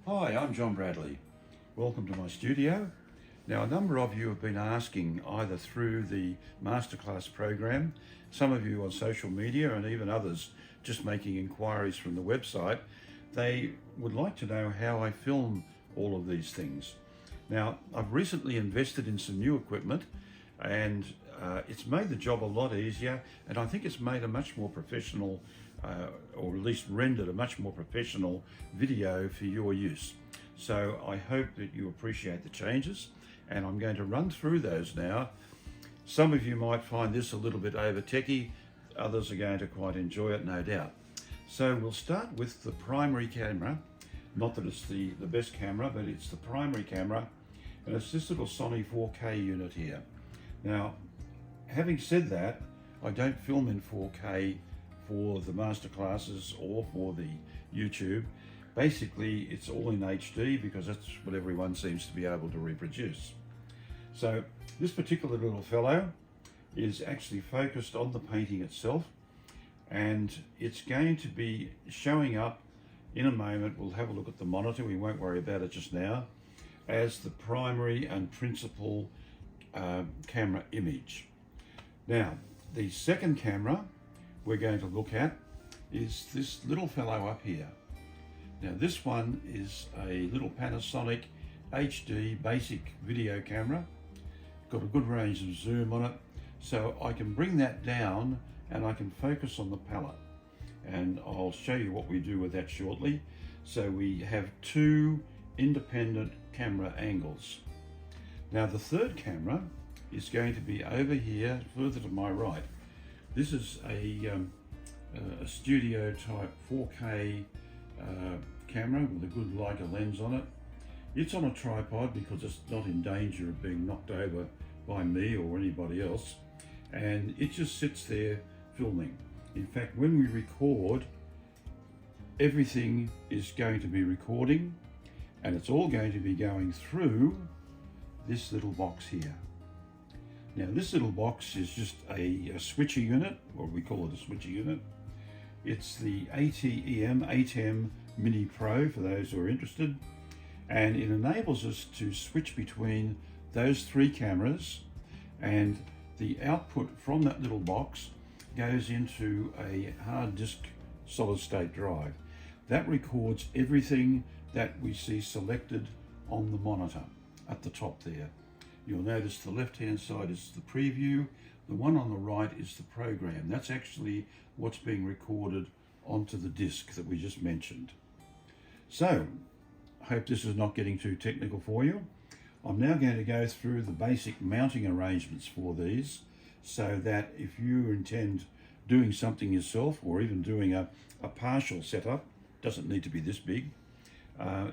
Hi, I'm John Bradley. Welcome to my studio. Now, a number of you have been asking either through the Masterclass program, some of you on social media, and even others just making inquiries from the website. They would like to know how I film all of these things. Now, I've recently invested in some new equipment and it's made the job a lot easier, and I think it's made a much more professional or at least rendered a much more professional video for your use. So I hope that you appreciate the changes, and I'm going to run through those now. Some of you might find this a little bit over techy, others are going to quite enjoy it, no doubt. So we'll start with the primary camera. Not that it's the best camera, but it's the primary camera, and it's this little Sony 4K unit here. Now, having said that, I don't film in 4K for the masterclasses or for the YouTube. Basically, it's all in HD because that's what everyone seems to be able to reproduce. So this particular little fellow is actually focused on the painting itself, and it's going to be showing up in a moment. We'll have a look at the monitor, we won't worry about it just now, as the primary and principal camera image. Now, the second camera we're going to look at is this little fellow up here. Now, this one is a little Panasonic HD basic video camera. Got a good range of zoom on it, so I can bring that down and I can focus on the palette. And I'll show you what we do with that shortly. So we have two independent camera angles. Now, the third camera is going to be over here, further to my right. This is a studio type 4K camera with a good Leica lens on it. It's on a tripod because it's not in danger of being knocked over by me or anybody else. And it just sits there filming. In fact, when we record, everything is going to be recording, and it's all going to be going through this little box here. Now, this little box is just a switcher unit, or we call it a switcher unit. It's the ATEM Mini Pro for those who are interested, and it enables us to switch between those three cameras, and the output from that little box goes into a hard disk solid state drive. That records everything that we see selected on the monitor at the top there. You'll notice the left-hand side is the preview. The one on the right is the program. That's actually what's being recorded onto the disk that we just mentioned. So, I hope this is not getting too technical for you. I'm now going to go through the basic mounting arrangements for these, so that if you intend doing something yourself or even doing a partial setup, doesn't need to be this big,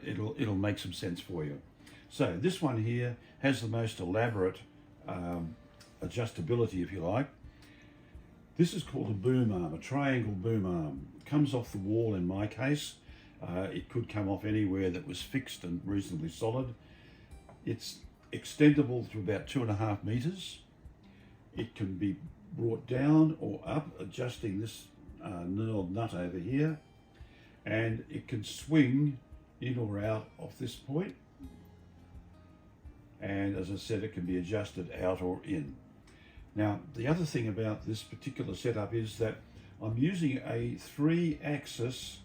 it'll make some sense for you. So this one here has the most elaborate adjustability, if you like. This is called a boom arm, a triangle boom arm. It comes off the wall in my case. It could come off anywhere that was fixed and reasonably solid. It's extendable to about 2.5 meters. It can be brought down or up, adjusting this knurled nut over here, and it can swing in or out of this point. And as I said, it can be adjusted out or in. Now, the other thing about this particular setup is that I'm using a 3-axis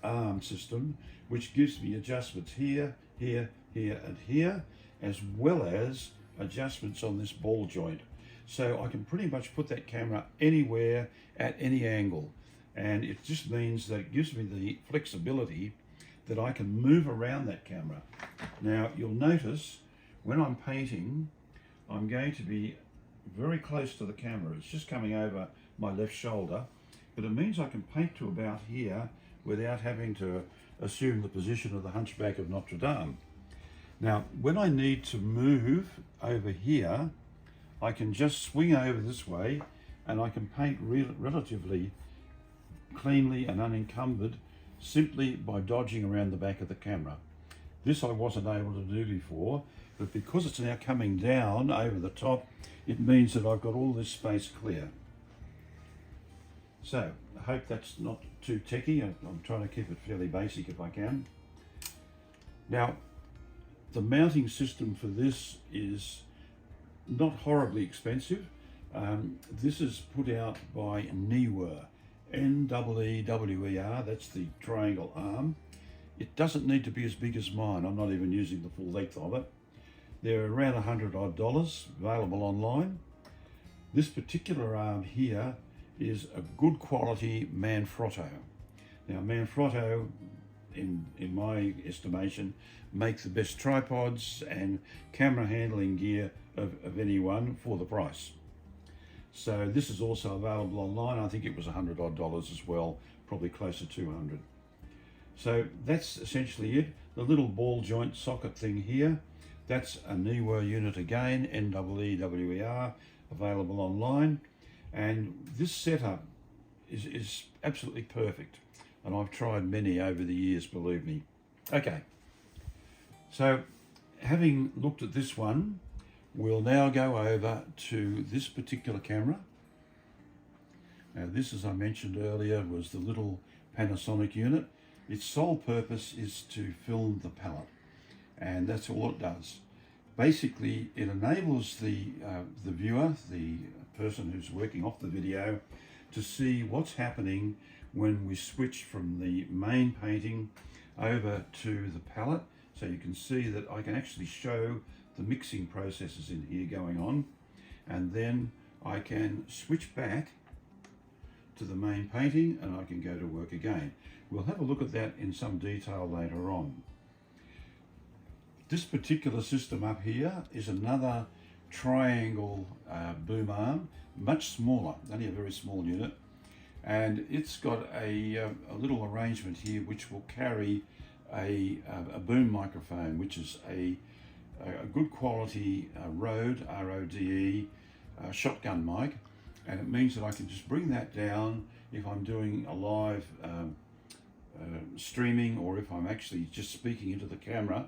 arm system, which gives me adjustments here, here, here, and here, as well as adjustments on this ball joint. So I can pretty much put that camera anywhere at any angle. And it just means that it gives me the flexibility that I can move around that camera. Now, you'll notice when I'm painting, I'm going to be very close to the camera. It's just coming over my left shoulder, but it means I can paint to about here without having to assume the position of the Hunchback of Notre Dame. Now, when I need to move over here, I can just swing over this way and I can paint relatively cleanly and unencumbered simply by dodging around the back of the camera. This I wasn't able to do before, but because it's now coming down over the top, it means that I've got all this space clear. So I hope that's not too techy. I'm trying to keep it fairly basic if I can. Now, the mounting system for this is not horribly expensive. This is put out by Neewer, N-E-E-W-E-R, that's the triangle arm. It doesn't need to be as big as mine. I'm not even using the full length of it. They're around $100 odd, available online. This particular arm here is a good quality Manfrotto. Now Manfrotto, in my estimation, make the best tripods and camera handling gear of anyone for the price. So this is also available online. I think it was $100 odd as well, probably closer to 200. So that's essentially it. The little ball joint socket thing here, that's a Neewer unit again, N-E-E-W-E-R, available online. And this setup is absolutely perfect. And I've tried many over the years, believe me. Okay, so having looked at this one, we'll now go over to this particular camera. Now this, as I mentioned earlier, was the little Panasonic unit. Its sole purpose is to film the palette, and that's all it does. Basically, it enables the viewer, the person who's working off the video, to see what's happening when we switch from the main painting over to the palette. So you can see that I can actually show the mixing processes in here going on, and then I can switch back to the main painting and I can go to work again. We'll have a look at that in some detail later on. This particular system up here is another triangle boom arm, much smaller, only a very small unit, and it's got a little arrangement here which will carry a boom microphone, which is a good quality Rode, R-O-D-E, shotgun mic, and it means that I can just bring that down if I'm doing a live streaming, or if I'm actually just speaking into the camera.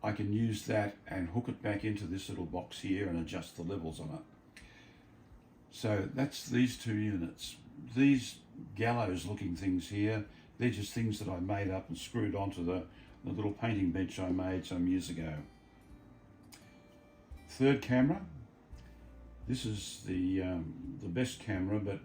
I can use that and hook it back into this little box here and adjust the levels on it. So that's these two units. These gallows looking things here, they're just things that I made up and screwed onto the little painting bench I made some years ago. Third camera. This is the best camera, but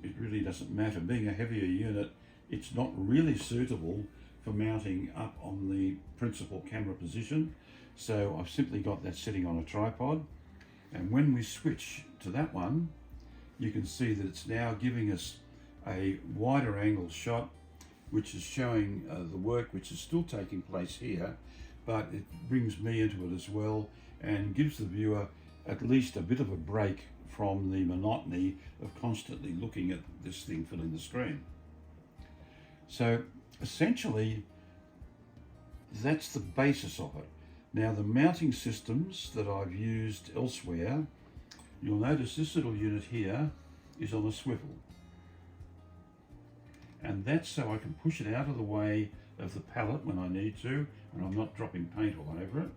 it really doesn't matter. Being a heavier unit, it's not really suitable for mounting up on the principal camera position. So I've simply got that sitting on a tripod. And when we switch to that one, you can see that it's now giving us a wider angle shot, which is showing the work which is still taking place here, but it brings me into it as well and gives the viewer at least a bit of a break from the monotony of constantly looking at this thing filling the screen. So essentially, that's the basis of it. Now, the mounting systems that I've used elsewhere, you'll notice this little unit here is on a swivel. And that's so I can push it out of the way of the palette when I need to, and I'm not dropping paint all over it.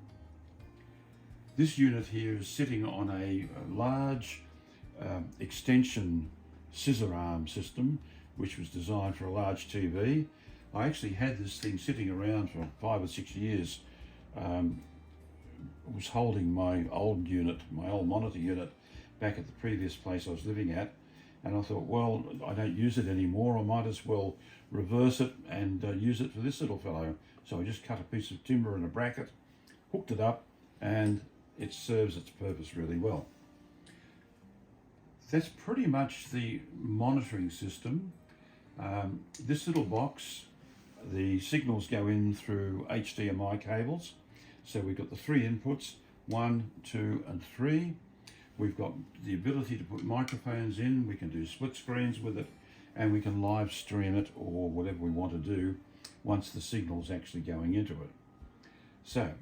This unit here is sitting on a large extension scissor arm system, which was designed for a large TV. I actually had this thing sitting around for 5 or 6 years. Was holding my old unit, my old monitor unit, back at the previous place I was living at, and I thought, well, I don't use it anymore, I might as well reverse it and use it for this little fellow. So I just cut a piece of timber and a bracket, hooked it up, and it serves its purpose really well. That's pretty much the monitoring system. This little box, the signals go in through HDMI cables. So we've got the 3 inputs, 1, 2, and 3. We've got the ability to put microphones in, we can do split screens with it, and we can live stream it or whatever we want to do once the signal's actually going into it. So,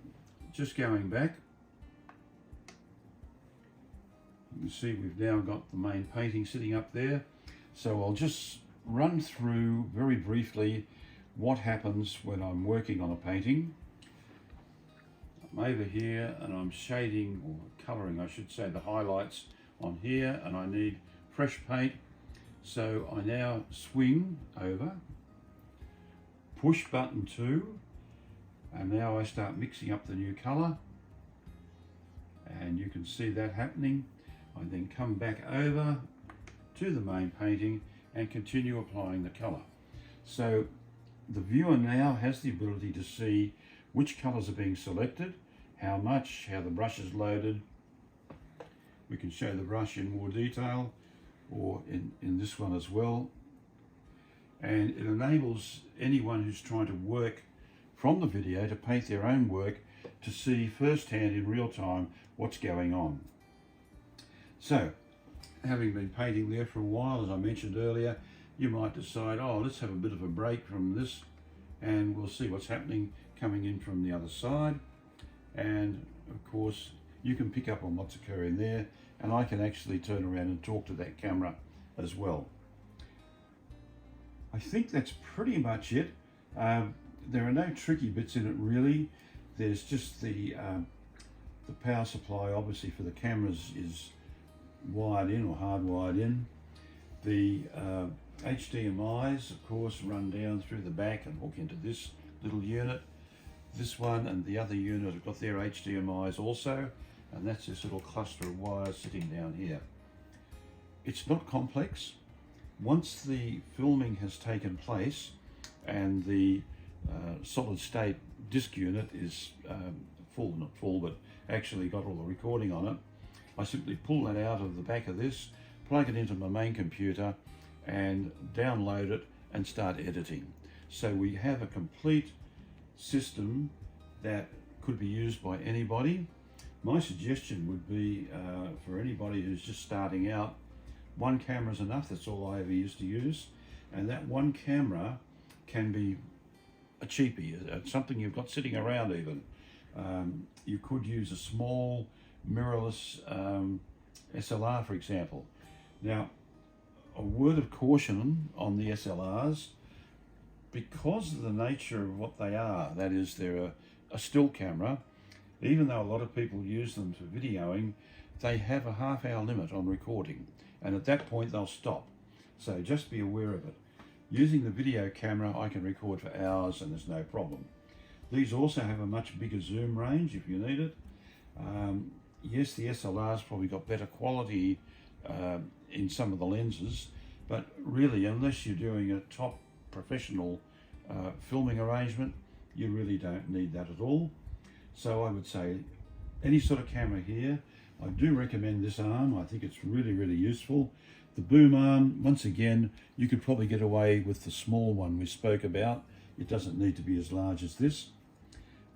just going back, you can see we've now got the main painting sitting up there. So I'll just run through very briefly what happens when I'm working on a painting. I'm over here and I'm shading, or colouring I should say, the highlights on here, and I need fresh paint. So I now swing over, push button 2, And now I start mixing up the new colour, and you can see that happening. I then come back over to the main painting and continue applying the colour. So the viewer now has the ability to see which colours are being selected, how much, how the brush is loaded. We can show the brush in more detail, or in this one as well. And it enables anyone who's trying to work from the video to paint their own work to see firsthand in real time what's going on. So, having been painting there for a while, as I mentioned earlier, you might decide, oh, let's have a bit of a break from this and we'll see what's happening coming in from the other side. And of course, you can pick up on what's occurring there, and I can actually turn around and talk to that camera as well. I think that's pretty much it. There are no tricky bits in it really. There's just the power supply, obviously, for the cameras is wired in or hardwired in. The HDMIs, of course, run down through the back and hook into this little unit. This one and the other unit have got their HDMIs also, and that's this little cluster of wires sitting down here. It's not complex. Once the filming has taken place and the solid state disc unit is full, not full, but actually got all the recording on it, I simply pull that out of the back of this, plug it into my main computer and download it and start editing. So we have a complete system that could be used by anybody. My suggestion would be for anybody who's just starting out, one camera is enough. That's all I ever used to use, and that one camera can be a cheapie, something you've got sitting around even. You could use a small mirrorless SLR, for example. Now, a word of caution on the SLRs, because of the nature of what they are, that is, they're a still camera. Even though a lot of people use them for videoing, they have a half-hour limit on recording, and at that point they'll stop. So just be aware of it. Using the video camera, I can record for hours and there's no problem. These also have a much bigger zoom range if you need it. Yes, the SLR's probably got better quality in some of the lenses, but really, unless you're doing a top professional filming arrangement, you really don't need that at all. So I would say any sort of camera here. I do recommend this arm. I think it's really, really useful. The boom arm, once again, you could probably get away with the small one we spoke about. It doesn't need to be as large as this.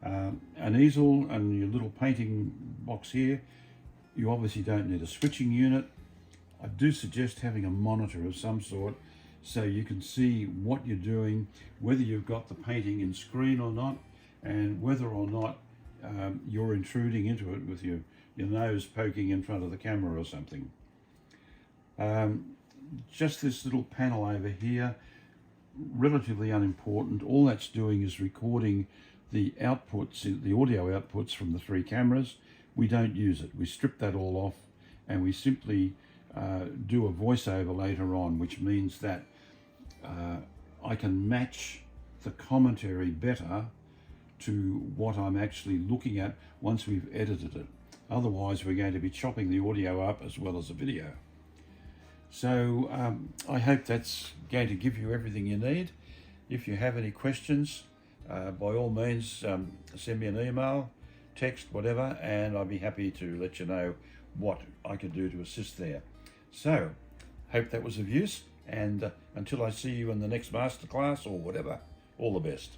An easel and your little painting box here, you obviously don't need a switching unit. I do suggest having a monitor of some sort so you can see what you're doing, whether you've got the painting in screen or not, and whether or not you're intruding into it with your nose poking in front of the camera or something. Just this little panel over here, relatively unimportant. All that's doing is recording the outputs, the audio outputs from the three cameras. We don't use it. We strip that all off and we simply do a voiceover later on, which means that I can match the commentary better to what I'm actually looking at once we've edited it. Otherwise, we're going to be chopping the audio up as well as the video. So I hope that's going to give you everything you need. If you have any questions, by all means, send me an email, text, whatever, and I'll be happy to let you know what I can do to assist there. So, hope that was of use, and until I see you in the next masterclass or whatever, all the best.